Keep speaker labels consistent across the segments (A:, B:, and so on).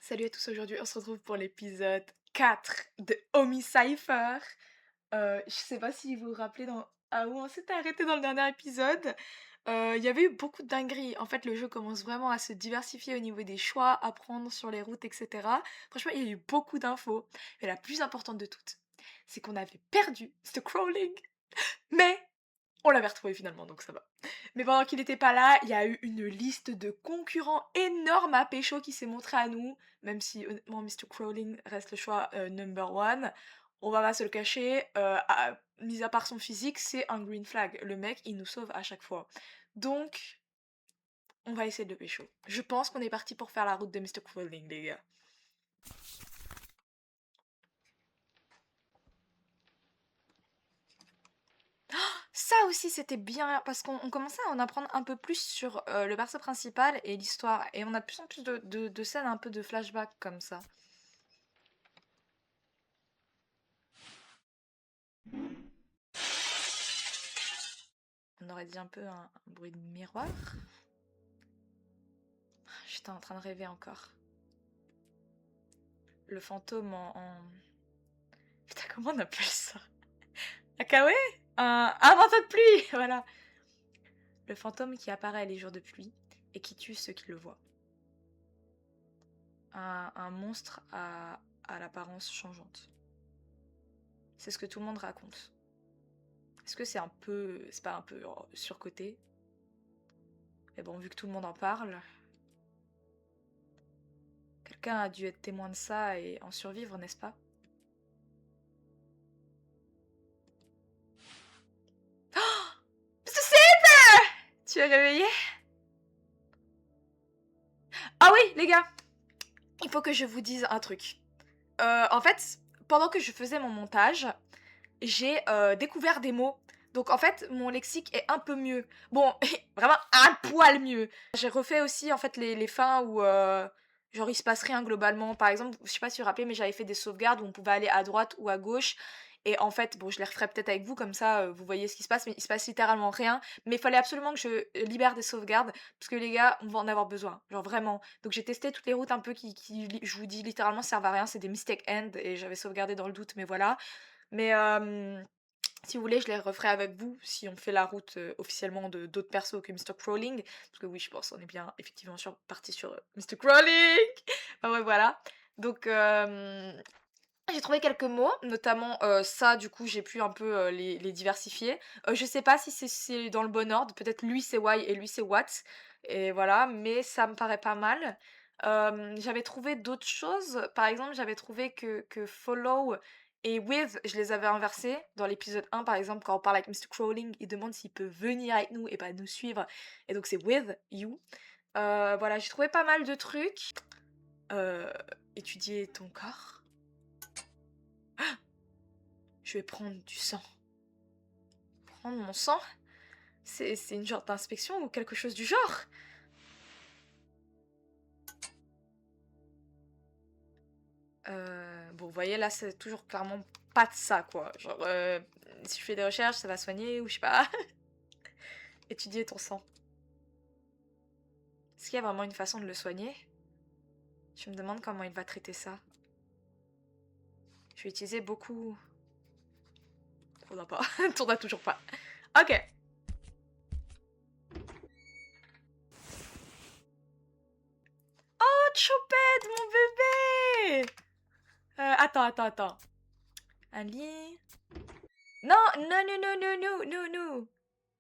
A: Salut à tous, aujourd'hui on se retrouve pour l'épisode 4 de Omi Cypher. Je sais pas si vous vous rappelez où on s'était arrêté dans le dernier épisode. Il y avait eu beaucoup de dingueries. En fait, le jeu commence vraiment à se diversifier au niveau des choix à prendre sur les routes, etc. Franchement, il y a eu beaucoup d'infos. Mais la plus importante de toutes, c'est qu'on avait perdu ce crawling. Mais on l'avait retrouvé finalement, donc ça va. Mais pendant qu'il n'était pas là, il y a eu une liste de concurrents énorme à pécho qui s'est montrée à nous, même si honnêtement Mr. Crawling reste le choix number one. On va pas se le cacher, mis à part son physique, c'est un green flag. Le mec, il nous sauve à chaque fois. Donc, on va essayer de le pécho. Je pense qu'on est parti pour faire la route de Mr. Crawling, les gars. Ça aussi, c'était bien, parce qu'on commençait à en apprendre un peu plus sur le perso principal et l'histoire. Et on a de plus en plus de scènes un peu de flashback comme ça. On aurait dit un peu un bruit de miroir. J'étais en train de rêver encore. Le fantôme Putain, comment on appelle ça? Akawe? Un manteau de pluie. Voilà. Le fantôme qui apparaît les jours de pluie et qui tue ceux qui le voient. Un monstre à l'apparence changeante. C'est ce que tout le monde raconte. Est-ce que c'est un peu... C'est pas un peu surcoté? Mais bon, vu que tout le monde en parle... Quelqu'un a dû être témoin de ça et en survivre, n'est-ce pas? Tu es réveillé? Ah oui, les gars, il faut que je vous dise un truc. En fait, pendant que je faisais mon montage, j'ai découvert des mots. Donc en fait, mon lexique est un peu mieux. Bon, vraiment un poil mieux. J'ai refait aussi en fait les fins où genre il se passe rien globalement. Par exemple, je sais pas si vous vous rappelez, mais j'avais fait des sauvegardes où on pouvait aller à droite ou à gauche. Et en fait, bon, je les referai peut-être avec vous, comme ça vous voyez ce qui se passe, mais il se passe littéralement rien. Mais il fallait absolument que je libère des sauvegardes, parce que les gars, on va en avoir besoin, genre vraiment. Donc j'ai testé toutes les routes un peu je vous dis littéralement servent à rien, c'est des mistake end, et j'avais sauvegardé dans le doute, mais voilà. Mais si vous voulez, je les referai avec vous si on fait la route officiellement de d'autres persos que Mr. Crawling. Parce que oui, je pense qu'on est bien effectivement parti sur Mr. Crawling. Enfin ouais, voilà. Donc j'ai trouvé quelques mots, notamment ça, du coup, j'ai pu un peu les diversifier. Je sais pas si c'est dans le bon ordre, peut-être lui c'est why et lui c'est what. Et voilà, mais ça me paraît pas mal. J'avais trouvé d'autres choses. Par exemple, j'avais trouvé que follow et with, je les avais inversés. Dans l'épisode 1, par exemple, quand on parle avec Mr. Crawling, il demande s'il peut venir avec nous et pas nous suivre. Et donc c'est with you. Voilà, j'ai trouvé pas mal de trucs. Euh, Étudier ton corps. Je vais prendre du sang. Prendre mon sang? C'est une genre d'inspection ou quelque chose du genre? Bon, vous voyez, là, c'est toujours clairement pas de ça, quoi. Genre, si je fais des recherches, ça va soigner, ou je sais pas. Étudier ton sang. Est-ce qu'il y a vraiment une façon de le soigner? Je me demande comment il va traiter ça. Je vais utiliser beaucoup... Tourne pas. Tourne toujours pas. Ok. Oh, Choupette, mon bébé! Attends. Un lit... Non, non, non, non, non, non, non, non.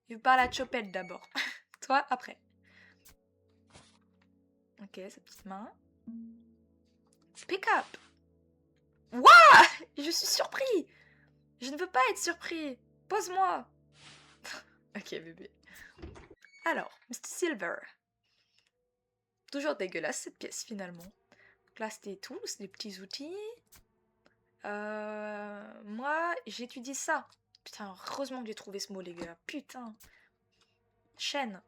A: Je parle à Chopette d'abord. Toi, après. Ok, sa petite main. Pick up. Wouah! Je suis surpris. Je ne veux pas être surpris. Pose-moi. Ok, bébé. Alors, Mr. Silver. Toujours dégueulasse cette pièce finalement. Donc là, c'était tout, c'est des petits outils. Moi, j'étudie ça. Putain, heureusement que j'ai trouvé ce mot, les gars. Putain. Chaîne.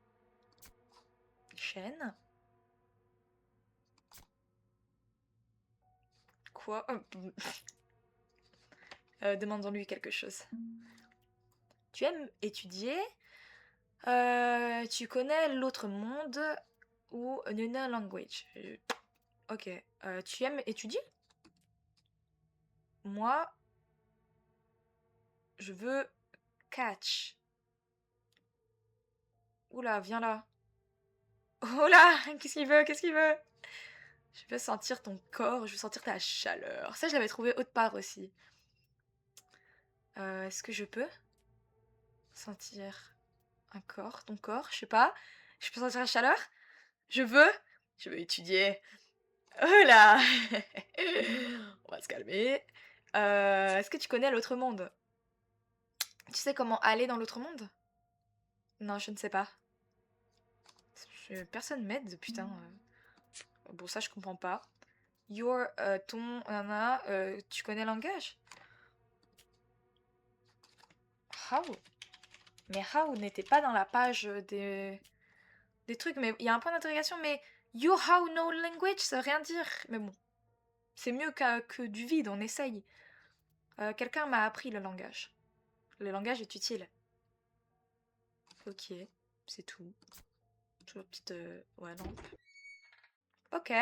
A: Chaîne. Quoi? Demandons-lui quelque chose. Tu aimes étudier? Tu connais l'autre monde ou Nuna Language? Ok. Tu aimes étudier? Moi, je veux catch. Oula, viens là. Oh là, qu'est-ce qu'il veut? Qu'est-ce qu'il veut? Je veux sentir ton corps, je veux sentir ta chaleur. Ça, je l'avais trouvé autre part aussi. Est-ce que je peux sentir un corps, ton corps? Je sais pas. Je peux sentir la chaleur? Je veux. Je veux étudier. Oh là. On va se calmer. Est-ce que tu connais l'autre monde? Tu sais comment aller dans l'autre monde? Non, je ne sais pas. Personne m'aide, putain. Bon, ça, je comprends pas. Your, ton, nana, tu connais le langage? How? Mais how n'était pas dans la page des trucs, mais il y a un point d'interrogation, mais you how know language, ça veut rien dire. Mais bon, c'est mieux que du vide, on essaye. Quelqu'un m'a appris le langage. Le langage est utile. Ok, c'est tout. Toujours petite... ouais, non. Ok.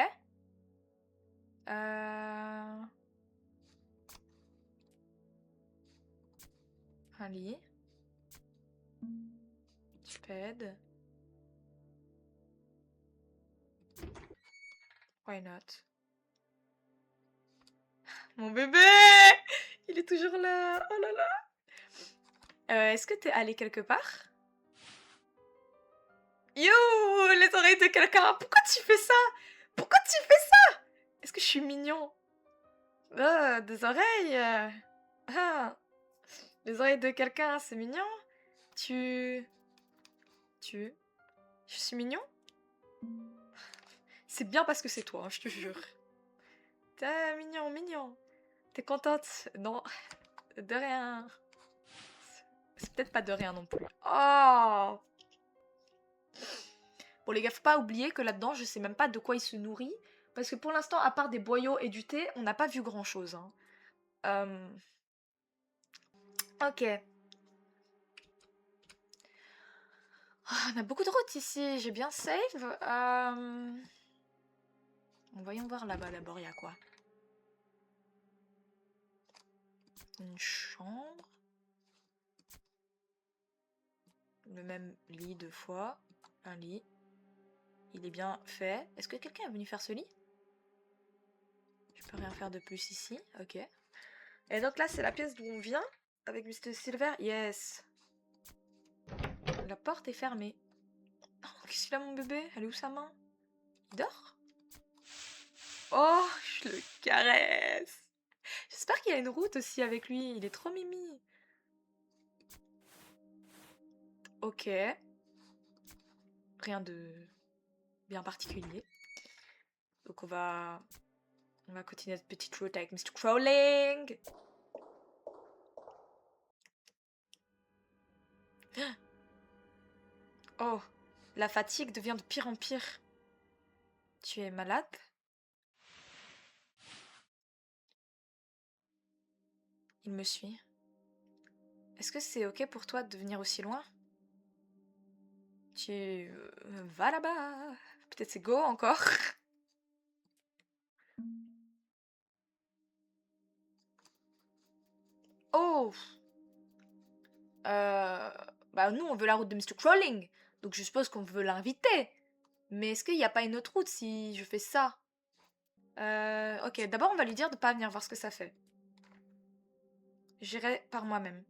A: Un lit. Tu pèdes. Why not? Mon bébé! Il est toujours là. Oh là là. Est-ce que t'es allé quelque part? Yo! Les oreilles de quelqu'un! Pourquoi tu fais ça? Pourquoi tu fais ça? Est-ce que je suis mignon? Oh, des oreilles! Ah! Les oreilles de quelqu'un, c'est mignon? Tu... Je suis mignon? C'est bien parce que c'est toi, hein, je te jure. T'es mignon, mignon. T'es contente? Non, de rien. C'est peut-être pas de rien non plus. Oh! Bon les gars, faut pas oublier que là-dedans, je sais même pas de quoi il se nourrit. Parce que pour l'instant, à part des boyaux et du thé, on n'a pas vu grand-chose. Hein. Ok. Oh, on a beaucoup de routes ici, j'ai bien save. Voyons voir là-bas d'abord, il y a quoi? Une chambre. Le même lit 2 fois. Un lit. Il est bien fait. Est-ce que quelqu'un est venu faire ce lit? Je peux rien faire de plus ici. Ok. Et donc là, c'est la pièce d'où on vient. Avec Mr. Silver. Yes. La porte est fermée. Oh, qu'est-ce qu'il a mon bébé? Elle est où sa main? Il dort? Oh, je le caresse. J'espère qu'il y a une route aussi avec lui. Il est trop mimi. Ok. Rien de bien particulier. Donc on va continuer notre petite route avec Mr. Crawling. Oh, la fatigue devient de pire en pire. Tu es malade? Il me suit. Est-ce que c'est ok pour toi de venir aussi loin? Tu vas là-bas. Peut-être c'est go encore. Oh! Bah nous on veut la route de Mr. Crawling. Donc je suppose qu'on veut l'inviter. Mais est-ce qu'il n'y a pas une autre route si je fais ça? Ok, d'abord on va lui dire de pas venir voir ce que ça fait. J'irai par moi-même.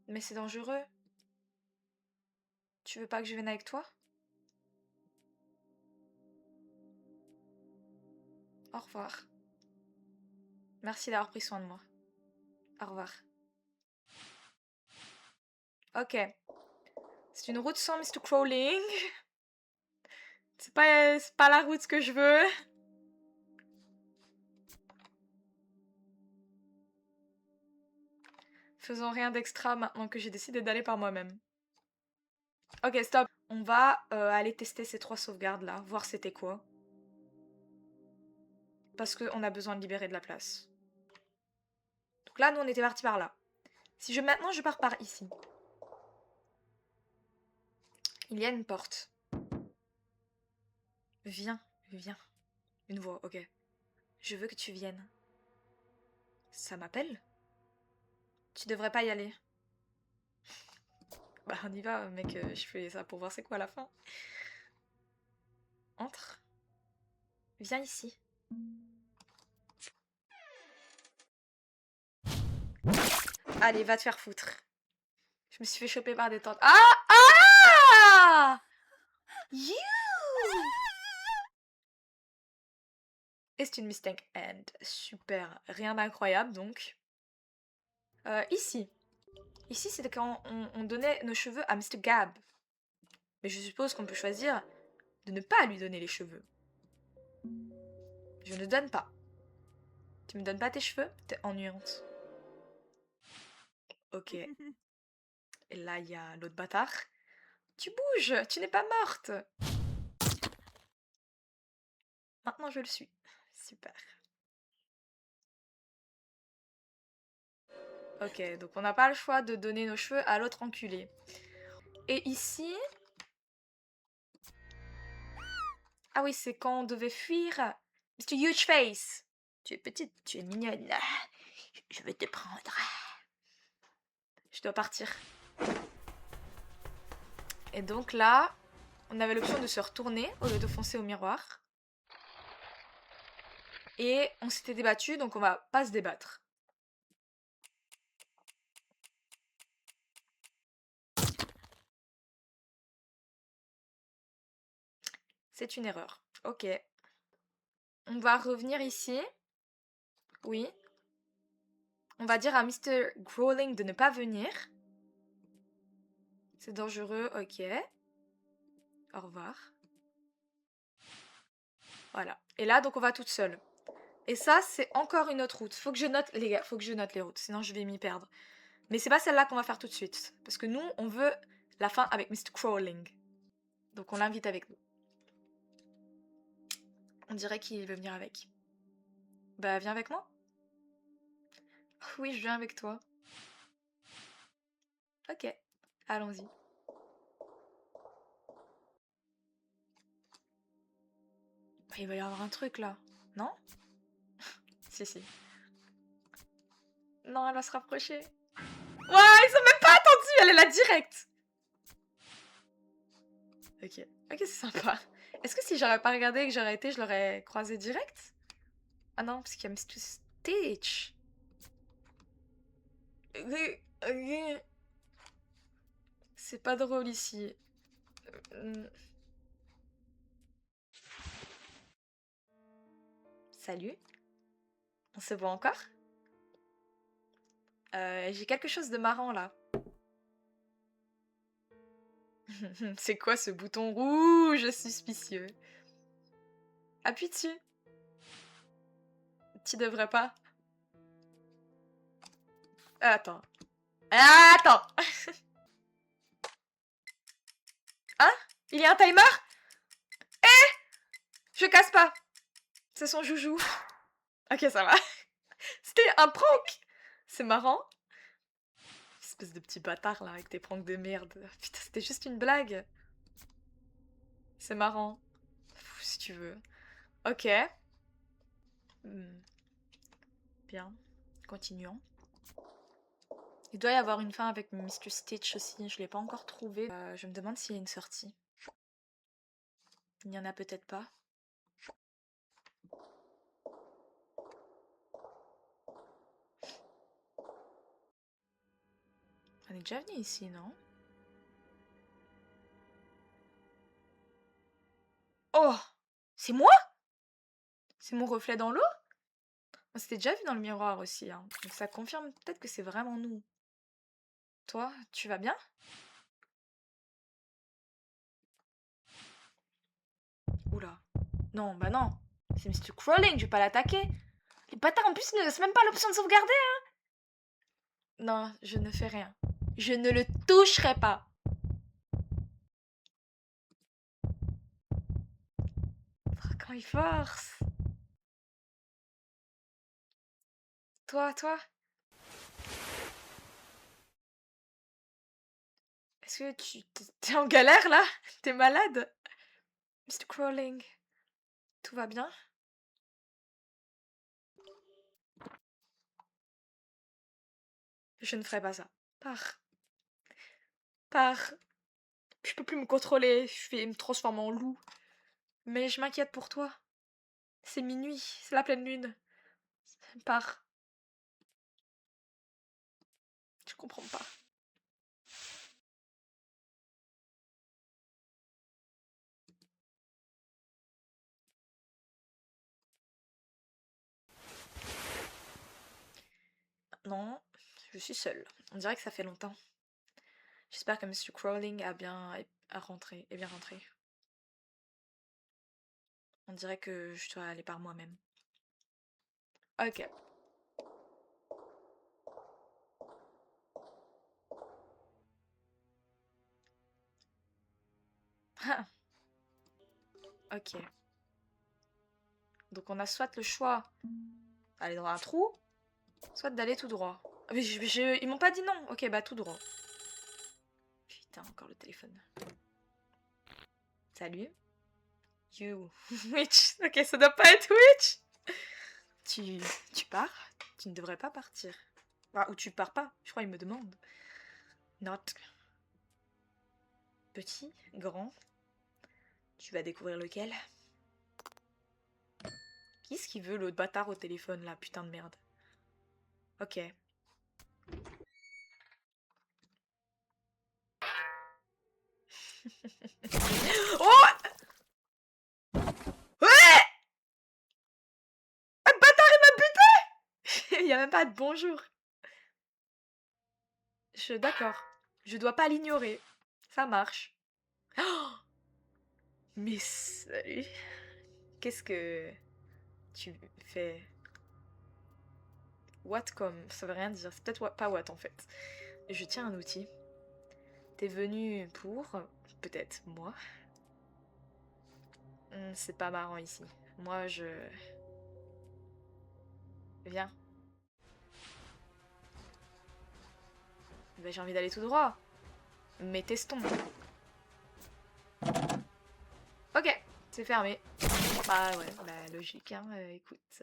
A: Mais c'est dangereux. Tu veux pas que je vienne avec toi? Au revoir. Merci d'avoir pris soin de moi. Au revoir. Ok. C'est une route sans Mr. Crawling. C'est pas la route que je veux. Faisons rien d'extra maintenant que j'ai décidé d'aller par moi-même. Ok, stop. On va aller tester ces 3 sauvegardes là, voir c'était quoi. Parce qu'on a besoin de libérer de la place. Donc là, nous on était partis par là. Si maintenant je pars par ici. Il y a une porte. Viens. Viens. Une voix, ok. Je veux que tu viennes. Ça m'appelle? Tu devrais pas y aller. Bah on y va, mec, je fais ça pour voir c'est quoi la fin. Entre. Viens ici. Allez, va te faire foutre. Je me suis fait choper par des tentes. Ah! You! Et c'est une mistake end. Super. Rien d'incroyable donc. Ici. Ici, c'était quand on donnait nos cheveux à Mr. Gab. Mais je suppose qu'on peut choisir de ne pas lui donner les cheveux. Je ne donne pas. Tu me donnes pas tes cheveux? T'es ennuyante. Ok. Et là, il y a l'autre bâtard. Tu bouges, tu n'es pas morte. Maintenant, je le suis. Super. Ok, donc on n'a pas le choix de donner nos cheveux à l'autre enculé. Et ici... Ah oui, c'est quand on devait fuir Mr. Huge Face. Tu es petite, tu es mignonne. Je vais te prendre. Je dois partir. Et donc là, on avait l'option de se retourner au lieu de foncer au miroir. Et on s'était débattu, donc on va pas se débattre. C'est une erreur. Ok. On va revenir ici. Oui. On va dire à Mr. Growling de ne pas venir. C'est dangereux, ok. Au revoir. Voilà. Et là, donc on va toute seule. Et ça, c'est encore une autre route. Faut que je note, les gars, faut que je note les routes, sinon je vais m'y perdre. Mais c'est pas celle-là qu'on va faire tout de suite. Parce que nous, on veut la fin avec Mr. Crawling. Donc on l'invite avec nous. On dirait qu'il veut venir avec. Bah, viens avec moi. Oui, je viens avec toi. Ok, allons-y. Il va y avoir un truc là, non? Si, si. Non, elle va se rapprocher. Ouais, ils ont même pas attendu, elle est là direct. Ok, ok, c'est sympa. Est-ce que si j'aurais pas regardé et que j'aurais été, je l'aurais croisé direct? Ah non, parce qu'il y a Mr. Stitch. C'est pas drôle ici. Salut. On se voit encore? J'ai quelque chose de marrant là. C'est quoi ce bouton rouge suspicieux? Appuie dessus. Tu devrais pas. Attends. Attends. Hein? Il y a un timer? Je casse pas. C'est son joujou. Ok, ça va. C'était un prank. C'est marrant. Espèce de petit bâtard là avec tes pranks de merde. Putain, c'était juste une blague. C'est marrant. Si tu veux. Ok. Bien. Continuons. Il doit y avoir une fin avec Mr. Stitch aussi. Je l'ai pas encore trouvé. Je me demande s'il y a une sortie. Il n'y en a peut-être pas. On est déjà venu ici, non? Oh! C'est moi? C'est mon reflet dans l'eau? On s'était déjà vu dans le miroir aussi, hein. Donc ça confirme peut-être que c'est vraiment nous. Toi, tu vas bien? Oula. Non, bah non. C'est Mr. Crawling, je vais pas l'attaquer. Les bâtards en plus ne laissent même pas l'option de sauvegarder, hein. Non, je ne fais rien. Je ne le toucherai pas. Quand il force. Toi. Est-ce que t'es en galère là? T'es malade? Mr. Crawling. Tout va bien? Je ne ferai pas ça. Pars. Pars. Je peux plus me contrôler. Je vais me transformer en loup. Mais je m'inquiète pour toi. C'est minuit. C'est la pleine lune. Pars. Je comprends pas. Non, je suis seule. On dirait que ça fait longtemps. J'espère que Monsieur Crawling est bien rentré. On dirait que je dois aller par moi-même. Ok. Ok. Donc on a soit le choix d'aller dans un trou, soit d'aller tout droit. Ah, mais ils m'ont pas dit non. Ok, bah tout droit. Putain, encore le téléphone. Salut. You. Witch. Ok, ça doit pas être Witch. Tu pars? Tu ne devrais pas partir. Ah, ou tu pars pas. Je crois qu'il me demande. Not. Petit, grand. Tu vas découvrir lequel? Qui est-ce qui veut l'autre bâtard au téléphone là, putain de merde? Ok. Oh! Ouais! Ah, le bâtard il m'a buté! Il y a même pas de bonjour. D'accord. Je dois pas l'ignorer. Ça marche. Oh, mais salut. Qu'est-ce que tu fais? What comme? Ça veut rien dire. C'est peut-être pas what en fait. Je tiens un outil. T'es venu pour... Peut-être moi. C'est pas marrant ici. Moi je... Viens. Ben, j'ai envie d'aller tout droit. Mais testons. Ok, c'est fermé. Bah ouais, bah logique, hein. Écoute.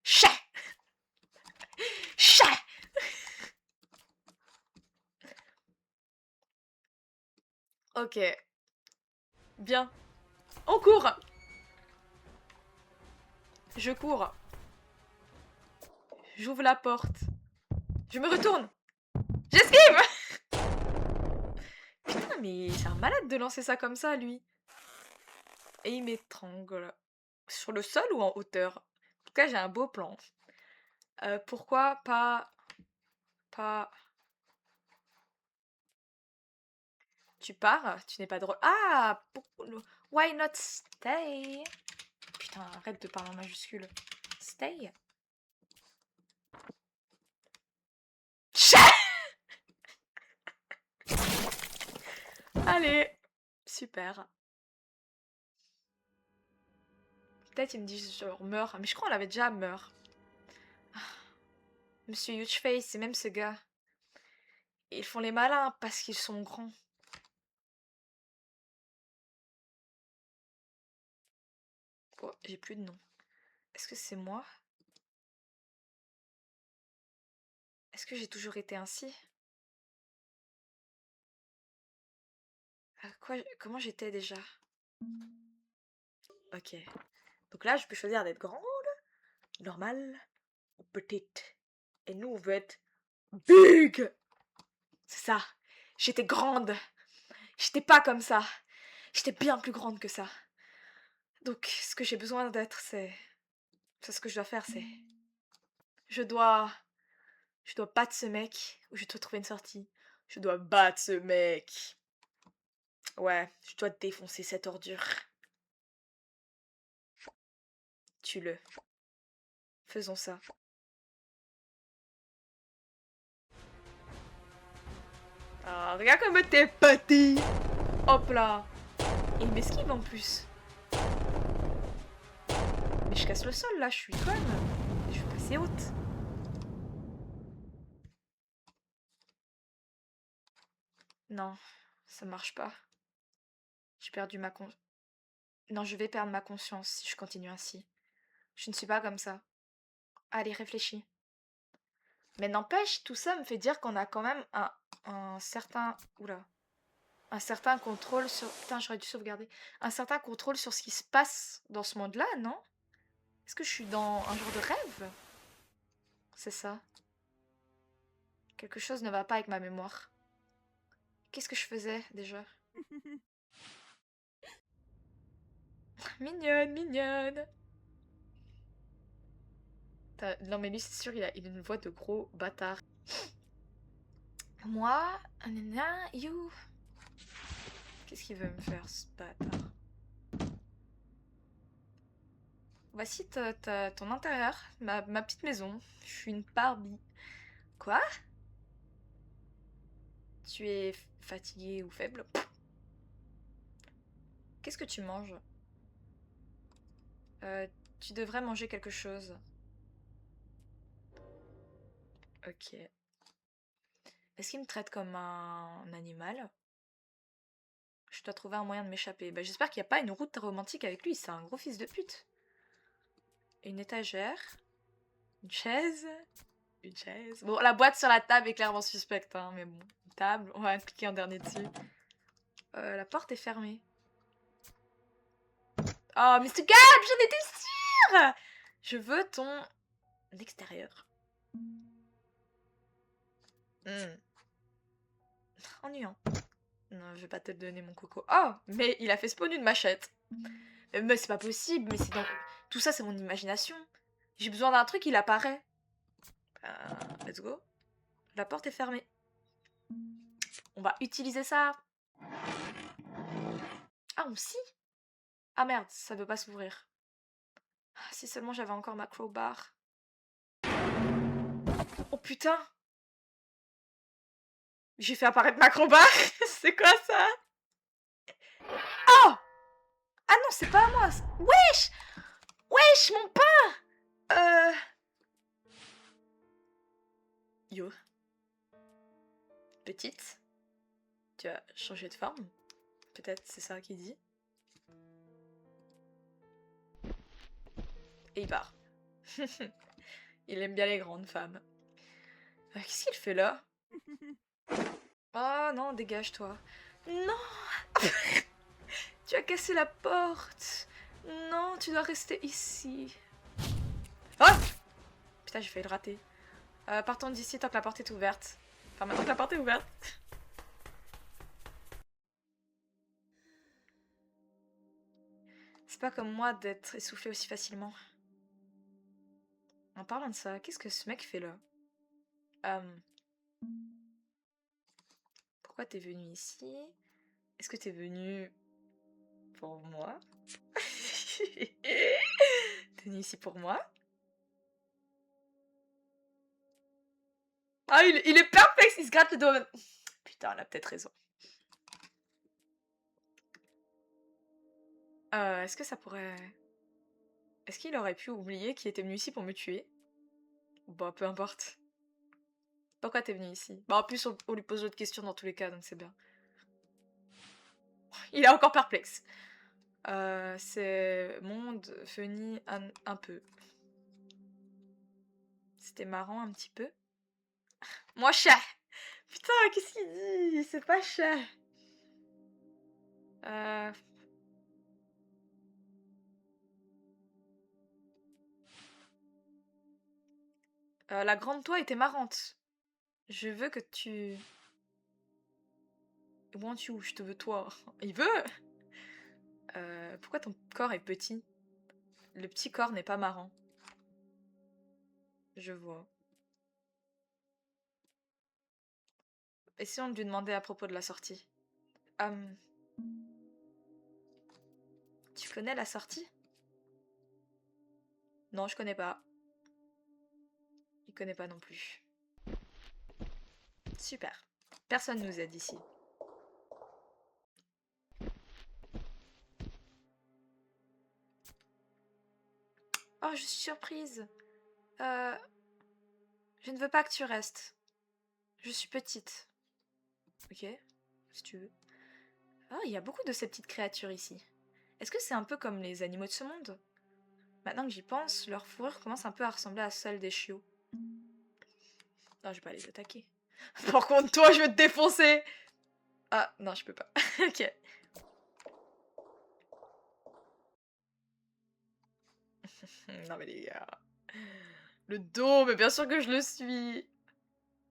A: Chat! Chat! Ok. Bien. On court! Je cours. J'ouvre la porte. Je me retourne. J'esquive! Putain, mais c'est un malade de lancer ça comme ça, lui. Et il m'étrangle. Sur le sol ou en hauteur? En tout cas, j'ai un beau plan. Pourquoi pas... Pas... Tu pars? Tu n'es pas drôle. Ah! Why not stay? Putain, arrête de parler en majuscule. Stay? Chat! Allez! Super. Peut-être ils me disent genre meurs. Mais je crois qu'on l'avait déjà meurs. Monsieur Hugeface, c'est même ce gars. Ils font les malins parce qu'ils sont grands. Oh, j'ai plus de nom. Est-ce que c'est moi? Est-ce que j'ai toujours été ainsi? Comment j'étais déjà? Ok. Donc là, je peux choisir d'être grande, normale ou petite. Et nous, on veut être big! C'est ça. J'étais grande. J'étais pas comme ça. J'étais bien plus grande que ça. Donc, ce que j'ai besoin d'être, c'est... C'est ce que je dois faire, c'est... Je dois... Je dois battre ce mec, ou je dois trouver une sortie. Je dois battre ce mec. Ouais, je dois défoncer cette ordure. Tue-le. Faisons ça. Ah, regarde comme t'es pâté. Hop là. Et il m'esquive en plus. Mais je casse le sol là, je suis conne. Je vais passer haute. Non, ça marche pas. J'ai perdu ma con... Non, je vais perdre ma conscience si je continue ainsi. Je ne suis pas comme ça. Allez, réfléchis. Mais n'empêche, tout ça me fait dire qu'on a quand même un certain... Oula. Un certain contrôle sur... Putain, j'aurais dû sauvegarder. Un certain contrôle sur ce qui se passe dans ce monde-là, non? Est-ce que je suis dans un genre de rêve? C'est ça. Quelque chose ne va pas avec ma mémoire. Qu'est-ce que je faisais, déjà? Mignonne, mignonne. Non mais lui c'est sûr il a une voix de gros bâtard. Moi, nanana, you. Qu'est-ce qu'il veut me faire ce bâtard? Voici ton intérieur, ma petite maison. Je suis une Barbie. Quoi? Tu es fatigué ou faible? Qu'est-ce que tu manges? Tu devrais manger quelque chose. Ok. Est-ce qu'il me traite comme un animal? Je dois trouver un moyen de m'échapper. Bah, j'espère qu'il n'y a pas une route romantique avec lui, c'est un gros fils de pute. Une étagère. Une chaise. Une chaise. Bon, la boîte sur la table est clairement suspecte, hein, mais bon. Une table, on va cliquer en dernier dessus. La porte est fermée. Oh, Mr. Gab, j'en étais sûre! Je veux ton extérieur. Ennuyant. Non, je vais pas te donner mon coco. Oh, mais il a fait spawn une machette. Mais c'est pas possible, mais c'est dans... Tout ça, c'est mon imagination. J'ai besoin d'un truc, il apparaît. Let's go. La porte est fermée. On va utiliser ça. Ah, on scie. Ah merde, ça veut pas s'ouvrir. Ah, si seulement j'avais encore ma crowbar. Oh putain! J'ai fait apparaître ma crowbar. C'est quoi ça? Oh! Ah non, c'est pas à moi. Wesh! Wesh, mon pain! Yo. Petite. Tu as changé de forme? Peut-être c'est ça qu'il dit. Et il part. Il aime bien les grandes femmes. Qu'est-ce qu'il fait là? Oh non, dégage-toi. Non! Tu as cassé la porte. Non, tu dois rester ici. Oh! Putain, j'ai failli le rater. Partons d'ici tant que la porte est ouverte. Enfin, maintenant que la porte est ouverte. C'est pas comme moi d'être essoufflé aussi facilement. En parlant de ça, qu'est-ce que ce mec fait là? Pourquoi t'es venu ici? Est-ce que t'es venu pour moi? T'es venu ici pour moi? Ah, il est perplexe, il se gratte le dos. Putain, elle a peut-être raison. Est-ce que ça pourrait... Est-ce qu'il aurait pu oublier qu'il était venu ici pour me tuer? Bah, peu importe. Pourquoi t'es venu ici? Bah, en plus, on lui pose d'autres questions dans tous les cas, donc c'est bien. Il est encore perplexe. C'est monde funny un peu. C'était marrant un petit peu. Moi, chat! Putain, qu'est-ce qu'il dit? C'est pas chat. La grande toi était marrante. Je veux que tu... Want you, je te veux toi. Il veut? Pourquoi ton corps est petit? Le petit corps n'est pas marrant. Je vois. Essayons de lui demander à propos de la sortie. Tu connais la sortie? Non, je connais pas. Il connaît pas non plus. Super. Personne nous aide ici. Oh, je suis surprise. Je ne veux pas que tu restes. Je suis petite. Ok, si tu veux. Ah, il y a beaucoup de ces petites créatures ici. Est-ce que c'est un peu comme les animaux de ce monde? Maintenant que j'y pense, leur fourrure commence un peu à ressembler à celle des chiots. Non, je vais pas les attaquer. Par contre, toi, je vais te défoncer! Ah, non, je peux pas. Ok. Non, mais les gars. Le dos, mais bien sûr que je le suis.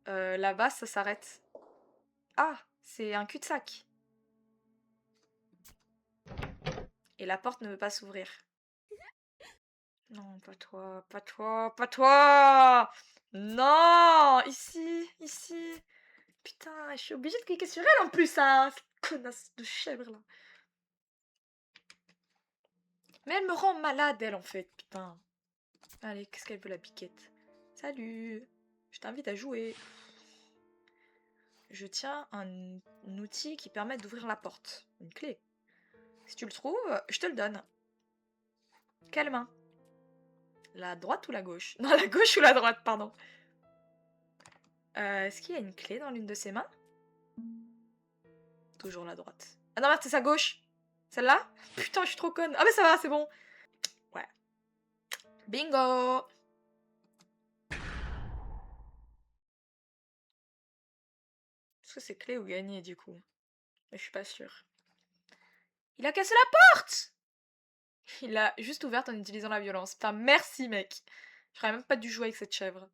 A: Là-bas, ça s'arrête. Ah, c'est un cul-de-sac. Et la porte ne veut pas s'ouvrir. Non, pas toi, pas toi, pas toi! Non! Ici, ici. Putain, je suis obligée de cliquer sur elle en plus, hein! Cette connasse de chèvre là. Mais elle me rend malade, elle en fait, putain. Allez, qu'est-ce qu'elle veut la piquette? Salut! Je t'invite à jouer. Je tiens un outil qui permet d'ouvrir la porte. Une clé. Si tu le trouves, je te le donne. Quelle main? La droite ou la gauche? Non, la gauche ou la droite, pardon. Est-ce qu'il y a une clé dans l'une de ses mains? Toujours la droite. Ah non, merde, c'est sa gauche. Celle-là? Putain, je suis trop conne. Ah mais ça va, c'est bon. Ouais. Bingo! Est-ce que c'est clé ou gagné du coup? Mais je suis pas sûre. Il a cassé la porte! Il l'a juste ouverte en utilisant la violence. Putain, merci mec. J'aurais même pas dû jouer avec cette chèvre.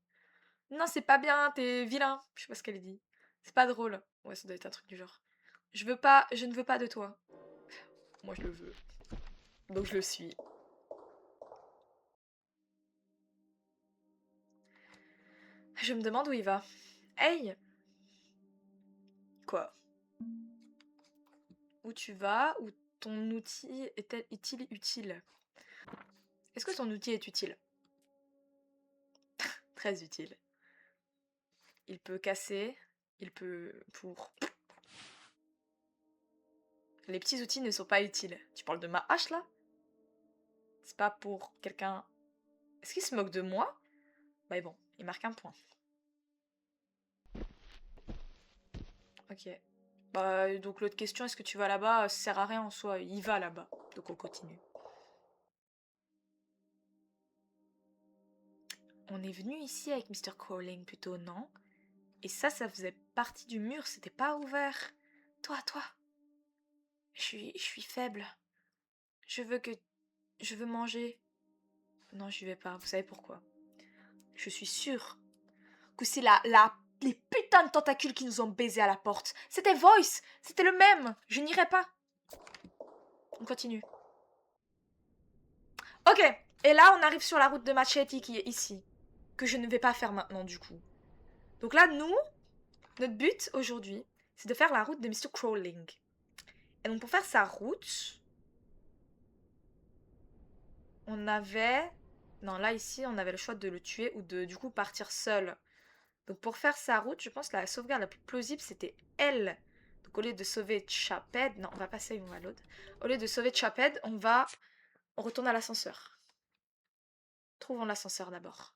A: Non, c'est pas bien, t'es vilain. Je sais pas ce qu'elle dit. C'est pas drôle. Ouais, ça doit être un truc du genre. Je ne veux pas de toi. Moi, je le veux. Donc je le suis. Je me demande où il va. Hey! Quoi? Où tu vas? Où ton outil est-il utile? Est-ce que ton outil est utile? Très utile. Il peut casser. Il peut... pour... Les petits outils ne sont pas utiles. Tu parles de ma hache là? C'est pas pour quelqu'un... Est-ce qu'il se moque de moi? Bah bon, il marque un point. Ok. Bah donc l'autre question, est-ce que tu vas là-bas? Ça sert à rien en soi, il va là-bas. Donc on continue. On est venu ici avec Mr. Crawling plutôt, non? Et ça faisait partie du mur, c'était pas ouvert. Toi. Je suis faible. Je veux que... Je veux manger. Non, j'y vais pas. Vous savez pourquoi? Je suis sûre que c'est les putains de tentacules qui nous ont baisés à la porte. C'était Voice. C'était le même. Je n'irai pas. On continue. Ok. Et là, on arrive sur la route de Machete qui est ici. Que je ne vais pas faire maintenant, du coup. Donc là, nous, notre but aujourd'hui, c'est de faire la route de Mr. Crawling. Et donc pour faire sa route, on avait... Non, là, ici, on avait le choix de le tuer ou de, du coup, partir seul. Donc pour faire sa route, je pense que la sauvegarde la plus plausible, c'était elle. Donc au lieu de sauver Chaped... Non, on va passer, on va l'autre. Au lieu de sauver Chaped, on retourne à l'ascenseur. Trouvons l'ascenseur d'abord.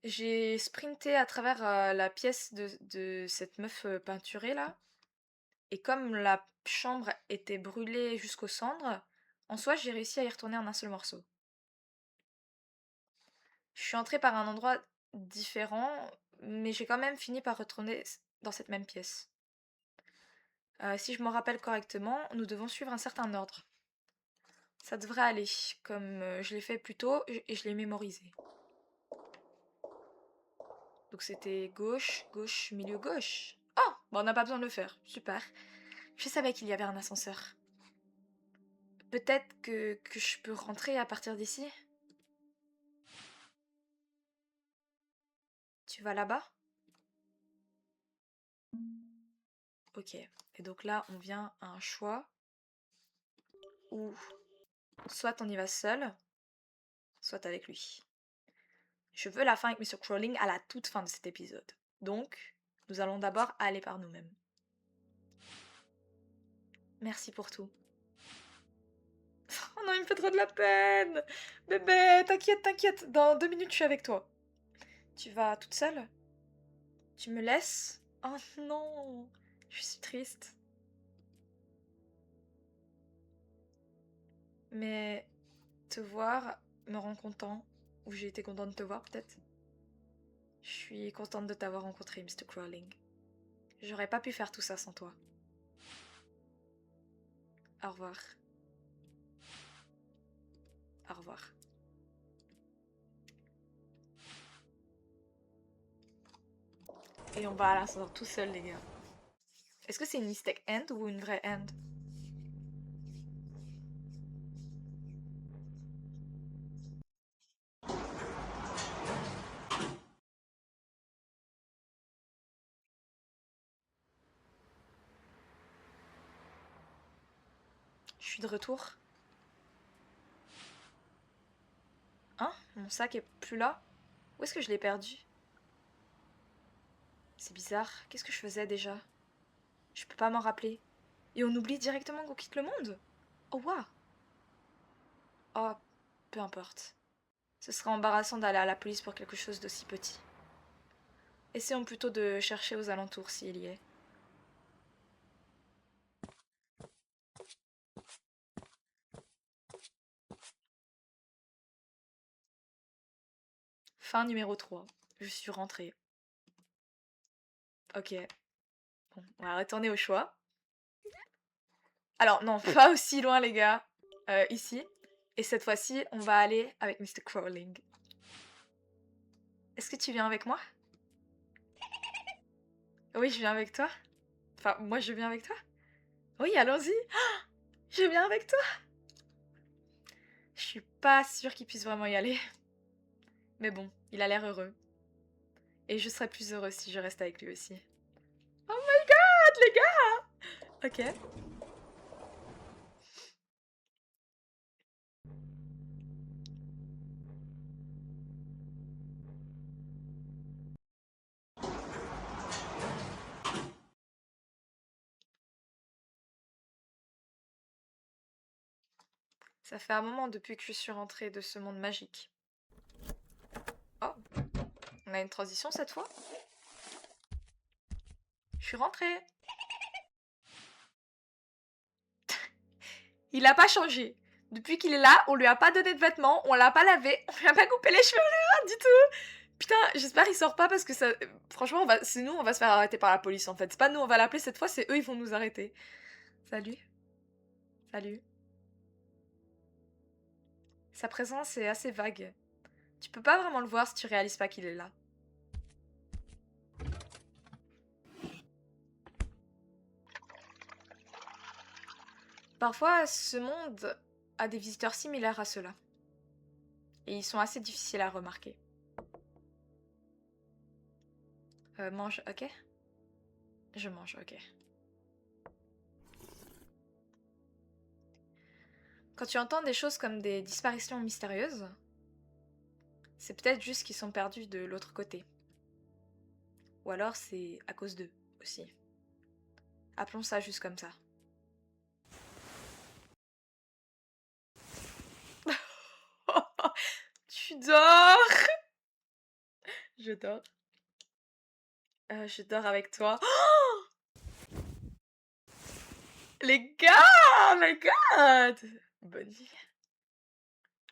A: J'ai sprinté à travers la pièce de cette meuf peinturée là. Et comme la chambre était brûlée jusqu'aux cendres, en soi j'ai réussi à y retourner en un seul morceau. Je suis entrée par un endroit différent, mais j'ai quand même fini par retourner dans cette même pièce. Si je me rappelle correctement, nous devons suivre un certain ordre. Ça devrait aller, comme je l'ai fait plus tôt et je l'ai mémorisé. Donc c'était gauche, gauche, milieu, gauche. Oh, bon, on n'a pas besoin de le faire, super. Je savais qu'il y avait un ascenseur. Peut-être que je peux rentrer à partir d'ici? Tu vas là-bas? Ok. Et donc là, on vient à un choix où soit on y va seul, soit avec lui. Je veux la fin avec Mr. Crawling à la toute fin de cet épisode. Donc, nous allons d'abord aller par nous-mêmes. Merci pour tout. Oh non, il me fait trop de la peine! Bébé, t'inquiète, t'inquiète, dans 2 minutes je suis avec toi. Tu vas toute seule? Tu me laisses? Oh non, je suis triste. Mais te voir me rend content. Ou j'ai été contente de te voir peut-être. Je suis contente de t'avoir rencontré, Mr. Crawling. J'aurais pas pu faire tout ça sans toi. Au revoir. Au revoir. Et on va à l'ascenseur tout seul, les gars. Est-ce que c'est une mistake end ou une vraie end? Je suis de retour. Hein? Mon sac est plus là? Où est-ce que je l'ai perdu? C'est bizarre. Qu'est-ce que je faisais déjà? Je peux pas m'en rappeler. Et on oublie directement qu'on quitte le monde? Oh, waouh! Oh, peu importe. Ce serait embarrassant d'aller à la police pour quelque chose d'aussi petit. Essayons plutôt de chercher aux alentours s'il y est. Fin numéro 3. Je suis rentrée. Ok. Bon, on va retourner au choix. Alors, non, pas aussi loin, les gars. Ici. Et cette fois-ci, on va aller avec Mr. Crawling. Est-ce que tu viens avec moi? Oui, je viens avec toi. Enfin, moi, je viens avec toi. Oui, allons-y. Je viens avec toi. Je suis pas sûre qu'il puisse vraiment y aller. Mais bon, il a l'air heureux. Et je serais plus heureuse si je reste avec lui aussi. Oh my god, les gars! Ok. Ça fait un moment depuis que je suis rentrée de ce monde magique. Oh, on a une transition cette fois? Je suis rentrée. Il a pas changé. Depuis qu'il est là, on lui a pas donné de vêtements, on l'a pas lavé, on lui a pas coupé les cheveux, rien du tout. Putain, j'espère qu'il sort pas parce que ça... Franchement, c'est nous, on va se faire arrêter par la police en fait. C'est pas nous, on va l'appeler cette fois, c'est eux, ils vont nous arrêter. Salut. Salut. Sa présence est assez vague. Tu peux pas vraiment le voir si tu réalises pas qu'il est là. Parfois, ce monde a des visiteurs similaires à ceux-là. Et ils sont assez difficiles à remarquer. Mange, ok? Je mange, ok. Quand tu entends des choses comme des disparitions mystérieuses, c'est peut-être juste qu'ils sont perdus de l'autre côté. Ou alors c'est à cause d'eux aussi. Appelons ça juste comme ça. Tu dors? Je dors. Je dors avec toi. Les gars! Oh my god! Bonne nuit.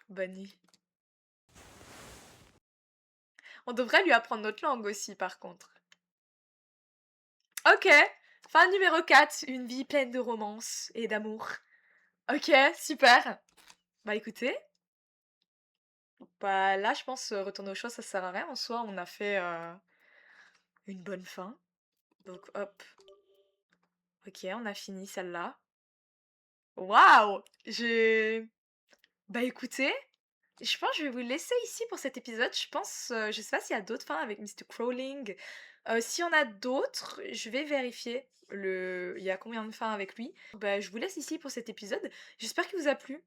A: Bonne nuit. On devrait lui apprendre notre langue aussi, par contre. Ok. Fin numéro 4. Une vie pleine de romance et d'amour. Ok, super. Bah écoutez. Bah là, je pense retourner au choix, ça sert à rien. En soi, on a fait une bonne fin. Donc hop. Ok, on a fini celle-là. Waouh! J'ai... Bah écoutez, je pense que je vais vous laisser ici pour cet épisode. Je pense, je sais pas s'il y a d'autres fins avec Mr. Crawling. S'il y en a d'autres, je vais vérifier il y a combien de fins avec lui. Bah, je vous laisse ici pour cet épisode. J'espère qu'il vous a plu.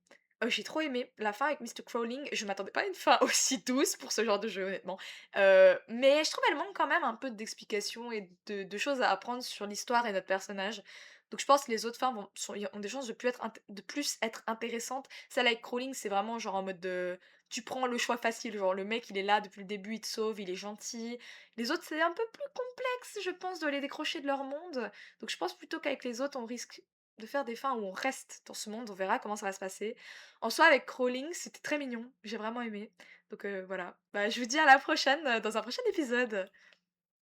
A: J'ai trop aimé la fin avec Mr. Crawling. Je m'attendais pas à une fin aussi douce pour ce genre de jeu, honnêtement. Mais je trouve elle manque quand même un peu d'explications et de choses à apprendre sur l'histoire et notre personnage. Donc je pense que les autres fins ont des chances de plus être intéressantes. Celle avec Crawling, c'est vraiment genre en mode de tu prends le choix facile, genre le mec il est là depuis le début, il te sauve, il est gentil. Les autres c'est un peu plus complexe, je pense, de les décrocher de leur monde. Donc je pense plutôt qu'avec les autres on risque de faire des fins où on reste dans ce monde, on verra comment ça va se passer. En soi avec Crawling, c'était très mignon, j'ai vraiment aimé. Donc voilà. Bah, je vous dis à la prochaine, dans un prochain épisode.